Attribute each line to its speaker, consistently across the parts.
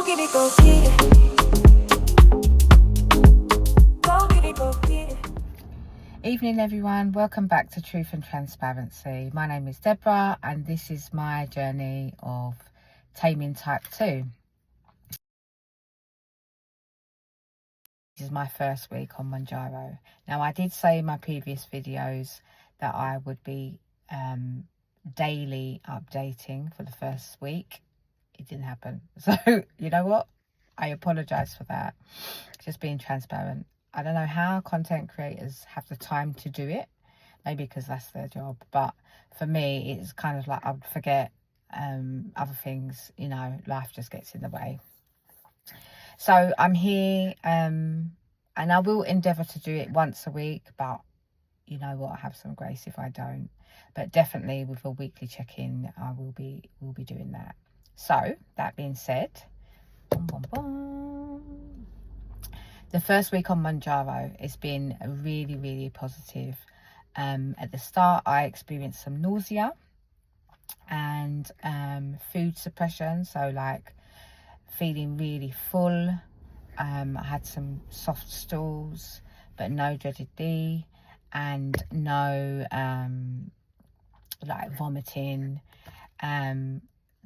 Speaker 1: get it, go get it. Go get it, go get it.
Speaker 2: Evening everyone, welcome back to Truth and Transparency. My name is Deborah and this is my journey of taming type 2. This is my first week on Mounjaro. Now I did say in my previous videos that I would be daily updating for the first week. It didn't happen. So you know what? I apologise for that. Just being transparent. I don't know how content creators have the time to do it. Maybe because that's their job. But for me, it's kind of like I would forget other things. You know, life just gets in the way. So I'm here and I will endeavour to do it once a week. But you know what? I have some grace if I don't. But definitely with a weekly check-in, I will be doing that. So that being said, the first week on Mounjaro has been really positive. At the start, I experienced some nausea and food suppression, so like feeling really full. I had some soft stools, but no dreaded D, and no like vomiting.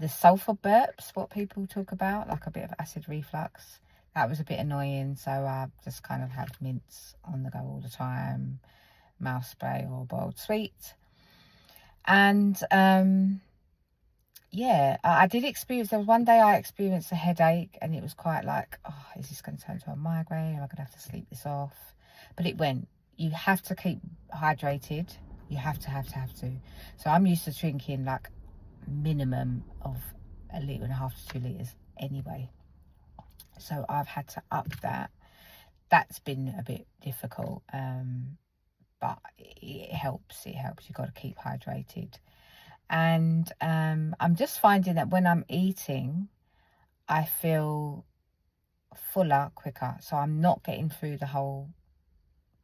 Speaker 2: The sulfur burps, what people talk about, like a bit of acid reflux, that was a bit annoying. So I just kind of had mints on the go all the time, mouth spray or boiled sweet. And yeah, I did experience, there was one day I experienced a headache and it was quite like, oh, is this going to turn into a migraine? Am I going to have to sleep this off? But it went. You have to keep hydrated. You have to. So I'm used to drinking like minimum of 1.5 litres to 2 litres anyway. So I've had to up that. That's been a bit difficult, but it helps. You've got to keep hydrated. And I'm just finding that when I'm eating, I feel fuller quicker. So I'm not getting through the whole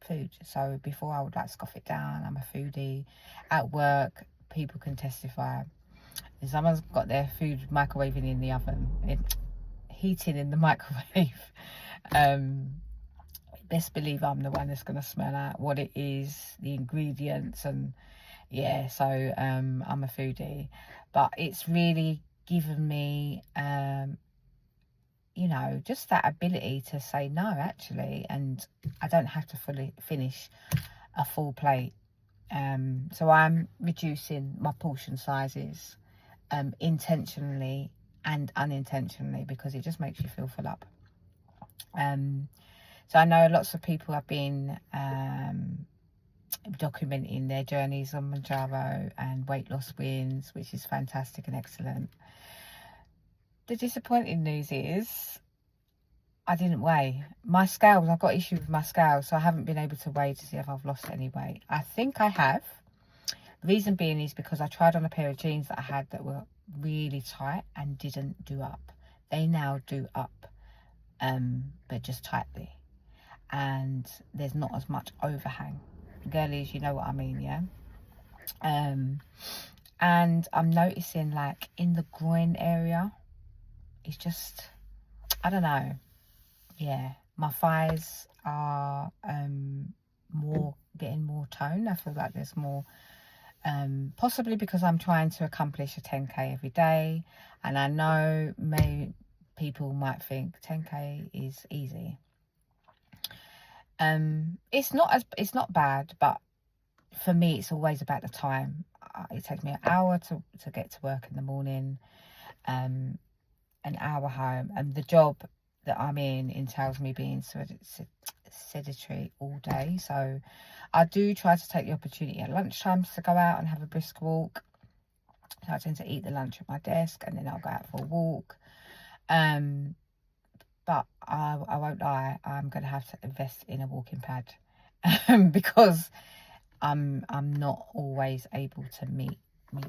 Speaker 2: food. So before I would like scoff it down. I'm a foodie. At work, people can testify. If someone's got their food microwaving in the oven, heating in the microwave, best believe I'm the one that's going to smell out what it is, the ingredients, and yeah, so I'm a foodie. But it's really given me you know, just that ability to say no actually, and I don't have to fully finish a full plate. So I'm reducing my portion sizes intentionally and unintentionally, because it just makes you feel full up. So I know lots of people have been documenting their journeys on Mounjaro and weight loss wins, which is fantastic and excellent. The disappointing news is I didn't weigh. My scales, I've got issues with my scales, so I haven't been able to weigh to see if I've lost any weight. I think I have. The reason being is because I tried on a pair of jeans that I had that were really tight and didn't do up. They now do up, but just tightly. And there's not as much overhang. Girlies, you know what I mean, yeah? And I'm noticing like in the groin area, it's just, I don't know. Yeah, my thighs are getting more tone. I feel like there's more, possibly because I'm trying to accomplish a 10k every day, and I know people might think 10k is easy. It's not bad, but for me it's always about the time. It takes me an hour to get to work in the morning, an hour home, and the job that I'm in entails me being sedentary all day. So I do try to take the opportunity at lunchtime to go out and have a brisk walk. So I tend to eat the lunch at my desk and then I'll go out for a walk. But I won't lie, I'm going to have to invest in a walking pad because I'm not always able to meet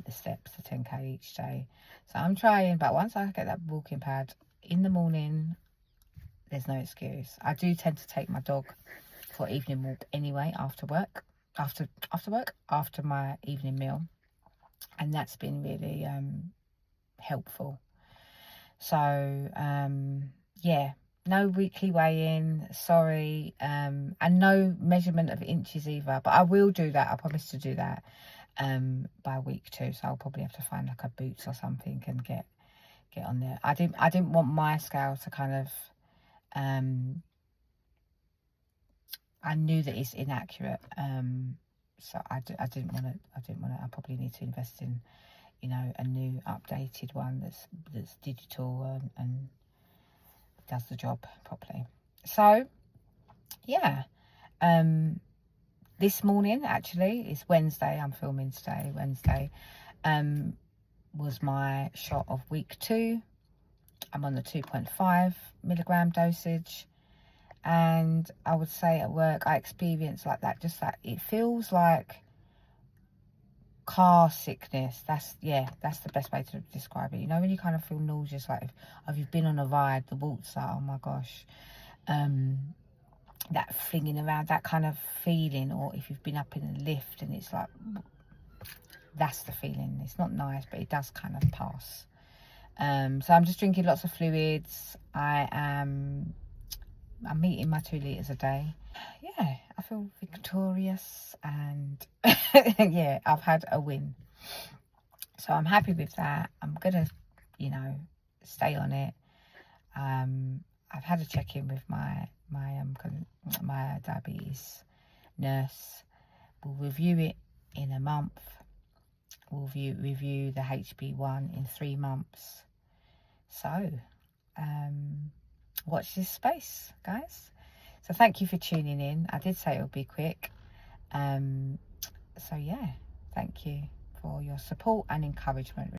Speaker 2: the steps for 10k each day. So I'm trying, but once I get that walking pad in the morning, there's no excuse. I do tend to take my dog for evening walk anyway after work, after my evening meal, and that's been really helpful. So yeah, no weekly weigh-in, sorry, and no measurement of inches either, but I will do that. I promise to do that by week 2, so I'll probably have to find like a Boots or something and get on there. I didn't want my scale to kind of I knew that it's inaccurate, so I didn't want to. I probably need to invest in, you know, a new updated one that's digital and does the job properly. So yeah, this morning, actually, it's Wednesday, I'm filming today, Wednesday, was my shot of week 2. I'm on the 2.5 milligram dosage, and I would say at work I experience like that, just that it feels like car sickness. That's the best way to describe it. You know, when you kind of feel nauseous, like if you've been on a ride, the waltz are, oh my gosh, that flinging around, that kind of feeling, or if you've been up in a lift and it's like, that's the feeling. It's not nice, but it does kind of pass. So I'm just drinking lots of fluids. I'm eating my 2 litres a day. Yeah, I feel victorious, and yeah, I've had a win. So I'm happy with that. I'm gonna, you know, stay on it. I've had a check-in with my diabetes nurse. We'll review it in a month. We'll review the HB1 in 3 months. So watch this space, guys. So thank you for tuning in. I did say it would be quick. So yeah, thank you for your support and encouragement.